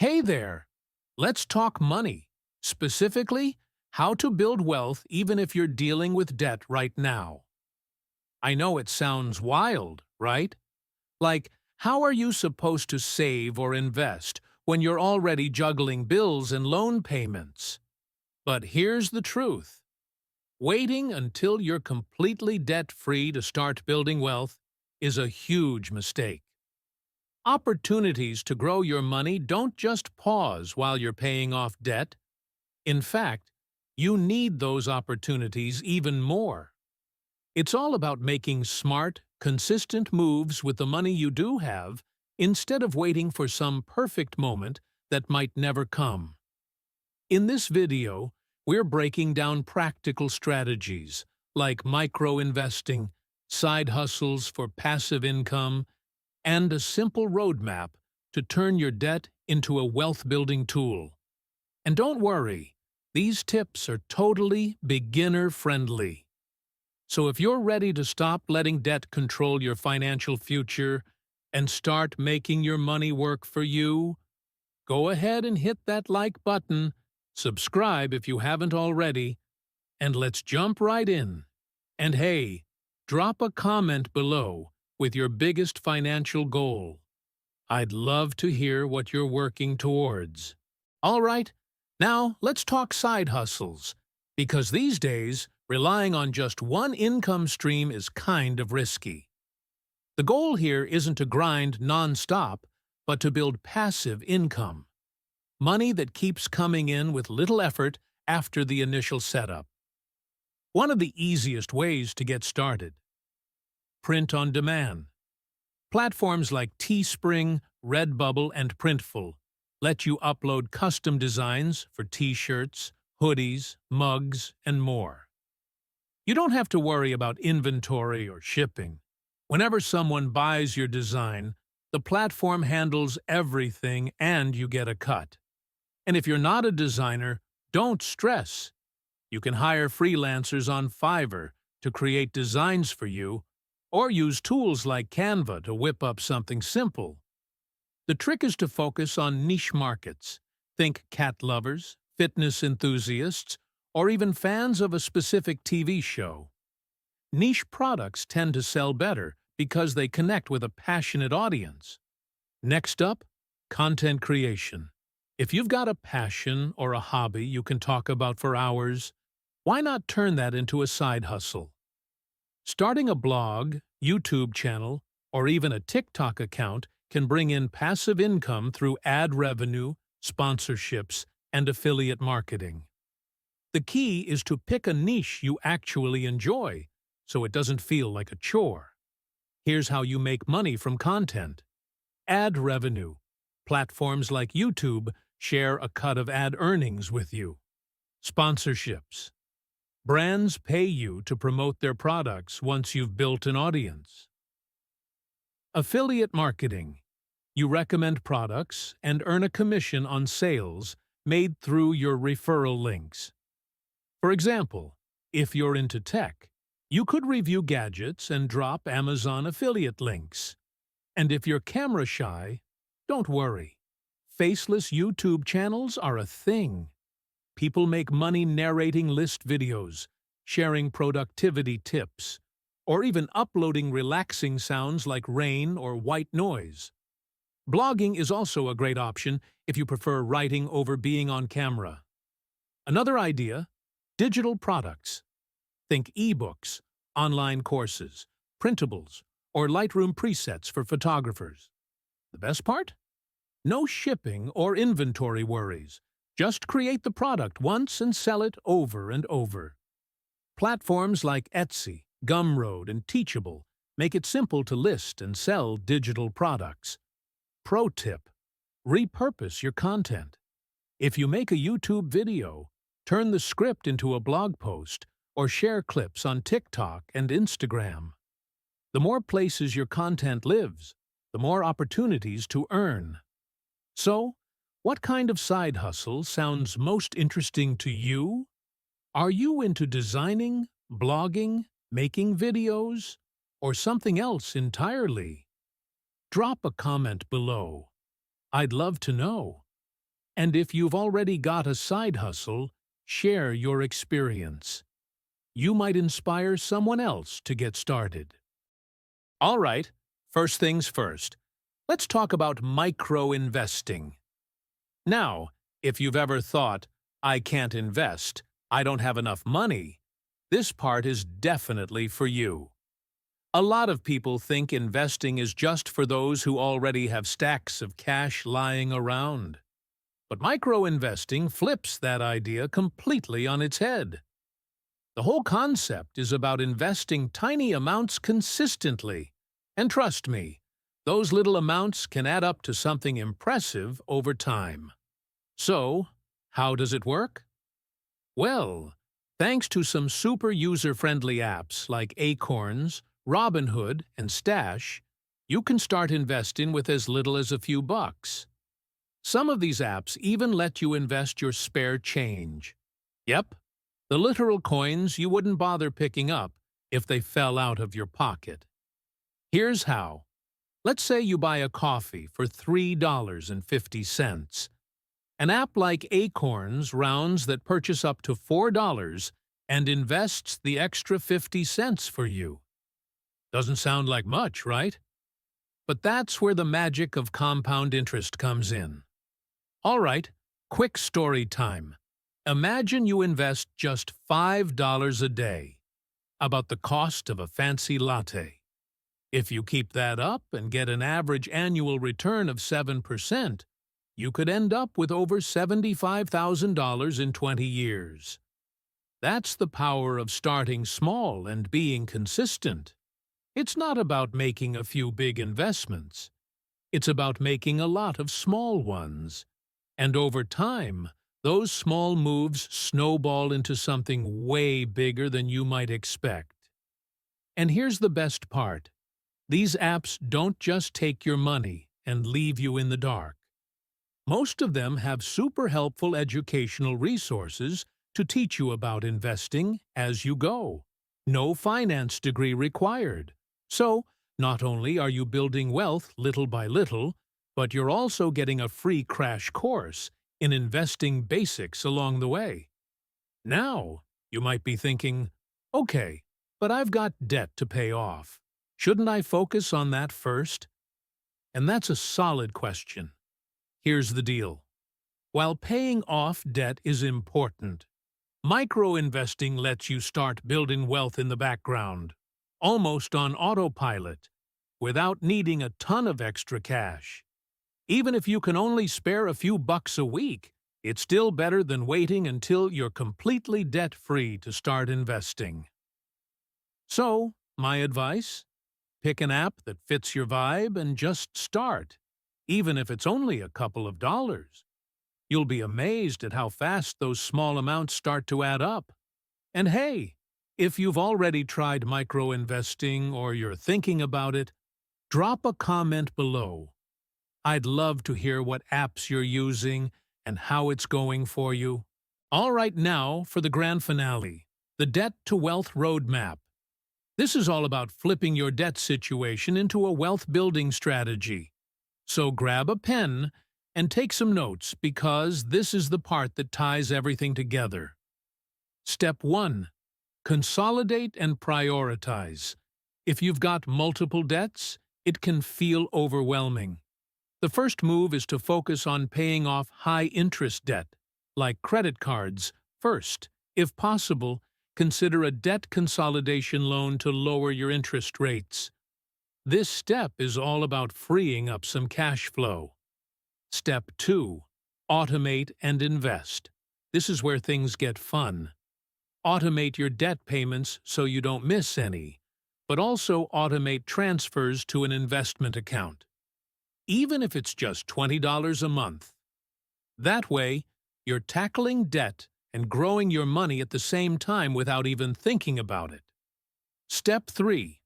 Hey there! Let's talk money. Specifically, how to build wealth even if you're dealing with debt right now. I know it sounds wild, right? Like, how are you supposed to save or invest when you're already juggling bills and loan payments? But here's the truth. Waiting until you're completely debt-free to start building wealth is a huge mistake. Opportunities to grow your money don't just pause while you're paying off debt. In fact, you need those opportunities even more. It's all about making smart, consistent moves with the money you do have instead of waiting for some perfect moment that might never come. In this video, we're breaking down practical strategies like micro-investing, side hustles for passive income, and a simple roadmap to turn your debt into a wealth-building tool. And don't worry, these tips are totally beginner-friendly. So if you're ready to stop letting debt control your financial future and start making your money work for you, go ahead and hit that like button, subscribe if you haven't already, and let's jump right in. And hey, drop a comment below with your biggest financial goal. I'd love to hear what you're working towards. All right, now let's talk side hustles, because these days, relying on just one income stream is kind of risky. The goal here isn't to grind non-stop, but to build passive income. Money that keeps coming in with little effort after the initial setup. One of the easiest ways to get started. Print on demand. Platforms like Teespring, Redbubble, and Printful let you upload custom designs for t-shirts, hoodies, mugs, and more. You don't have to worry about inventory or shipping. Whenever someone buys your design, the platform handles everything and you get a cut. And if you're not a designer, don't stress. You can hire freelancers on Fiverr to create designs for you, or use tools like Canva to whip up something simple. The trick is to focus on niche markets. Think cat lovers, fitness enthusiasts, or even fans of a specific TV show. Niche products tend to sell better because they connect with a passionate audience. Next up, content creation. If you've got a passion or a hobby you can talk about for hours, why not turn that into a side hustle? Starting a blog, YouTube channel, or even a TikTok account can bring in passive income through ad revenue, sponsorships, and affiliate marketing. The key is to pick a niche you actually enjoy, so it doesn't feel like a chore. Here's how you make money from content. Ad revenue. Platforms like YouTube share a cut of ad earnings with you. Sponsorships. Brands pay you to promote their products once you've built an audience. Affiliate marketing. You recommend products and earn a commission on sales made through your referral links. For example, if you're into tech, you could review gadgets and drop Amazon affiliate links. And if you're camera shy, don't worry. Faceless YouTube channels are a thing. People make money narrating list videos, sharing productivity tips, or even uploading relaxing sounds like rain or white noise. Blogging is also a great option if you prefer writing over being on camera. Another idea, digital products. Think ebooks, online courses, printables, or Lightroom presets for photographers. The best part? No shipping or inventory worries. Just create the product once and sell it over and over. Platforms like Etsy, Gumroad, and Teachable make it simple to list and sell digital products. Pro tip: repurpose your content. If you make a YouTube video, turn the script into a blog post or share clips on TikTok and Instagram. The more places your content lives, the more opportunities to earn. So, what kind of side hustle sounds most interesting to you? Are you into designing, blogging, making videos, or something else entirely? Drop a comment below. I'd love to know. And if you've already got a side hustle, share your experience. You might inspire someone else to get started. All right, first things first. Let's talk about micro-investing. Now, if you've ever thought, I can't invest, I don't have enough money, this part is definitely for you. A lot of people think investing is just for those who already have stacks of cash lying around. But micro-investing flips that idea completely on its head. The whole concept is about investing tiny amounts consistently. And trust me, those little amounts can add up to something impressive over time. So, how does it work? Well, thanks to some super user-friendly apps like Acorns, Robinhood, and Stash, you can start investing with as little as a few bucks. Some of these apps even let you invest your spare change. Yep, the literal coins you wouldn't bother picking up if they fell out of your pocket. Here's how. Let's say you buy a coffee for $3.50. An app like Acorns rounds that purchase up to $4 and invests the extra 50 cents for you. Doesn't sound like much, right? But that's where the magic of compound interest comes in. All right, quick story time. Imagine you invest just $5 a day, about the cost of a fancy latte. If you keep that up and get an average annual return of 7%, you could end up with over $75,000 in 20 years. That's the power of starting small and being consistent. It's not about making a few big investments. It's about making a lot of small ones. And over time, those small moves snowball into something way bigger than you might expect. And here's the best part. These apps don't just take your money and leave you in the dark. Most of them have super helpful educational resources to teach you about investing as you go. No finance degree required. So, not only are you building wealth little by little, but you're also getting a free crash course in investing basics along the way. Now, you might be thinking, okay, but I've got debt to pay off. Shouldn't I focus on that first? And that's a solid question. Here's the deal. While paying off debt is important, micro-investing lets you start building wealth in the background, almost on autopilot, without needing a ton of extra cash. Even if you can only spare a few bucks a week, it's still better than waiting until you're completely debt-free to start investing. So, my advice? Pick an app that fits your vibe and just start, even if it's only a couple of dollars. You'll be amazed at how fast those small amounts start to add up. And hey, if you've already tried micro-investing or you're thinking about it, drop a comment below. I'd love to hear what apps you're using and how it's going for you. All right, now for the grand finale, the Debt to Wealth Roadmap. This is all about flipping your debt situation into a wealth-building strategy. So grab a pen and take some notes because this is the part that ties everything together. Step 1. Consolidate and prioritize. If you've got multiple debts, it can feel overwhelming. The first move is to focus on paying off high-interest debt, like credit cards, first. If possible, consider a debt consolidation loan to lower your interest rates. This step is all about freeing up some cash flow. Step 2. Automate and invest. This is where things get fun. Automate your debt payments so you don't miss any, but also automate transfers to an investment account, even if it's just $20 a month. That way, you're tackling debt and growing your money at the same time without even thinking about it. Step 3.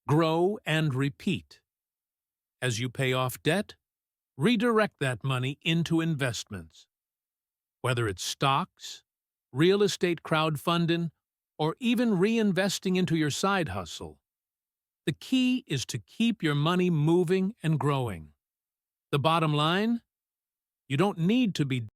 Grow and repeat. As you pay off debt, redirect that money into investments. Whether it's stocks, real estate crowdfunding, or even reinvesting into your side hustle. The key is to keep your money moving and growing. The bottom line? You don't need to be